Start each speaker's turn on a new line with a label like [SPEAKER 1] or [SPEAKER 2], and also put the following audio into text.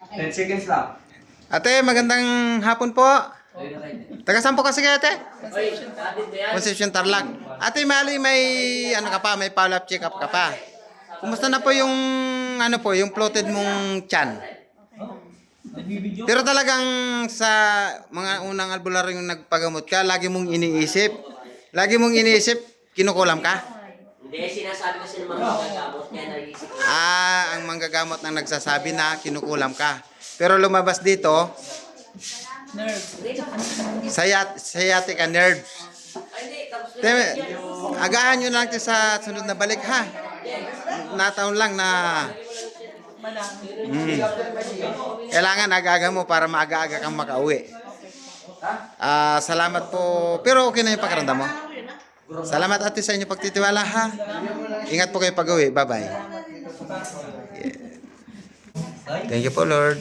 [SPEAKER 1] 10 seconds lang.
[SPEAKER 2] Ate, magandang hapon po. Taga saan po kasi kayo, ate? Concepcion Tarlac. Ate, mali may ano ka pa, may follow-up check-up ka pa. Kumusta na po yung ano po, yung floated mong tiyan? Pero talagang sa mga unang albularyo yung nagpagamot ka, lagi mong iniisip, kinukulam ka?
[SPEAKER 3] Hindi, sinasabi kasi ng mga manggagamot niya naisip.
[SPEAKER 2] Ang manggagamot na nagsasabi na kinukulam ka. Pero lumabas dito, sciatica nerves. Agahan nyo na lang sa sunod na balik ha. Nataon lang na kailangan aga-aga mo para maaga-aga kang makauwi. Salamat po. Pero okay na yung pakiramdam mo. Salamat ate sa inyong pagtitiwala ha. Ingat po kayo pag-uwi. Bye-bye. Thank you po Lord.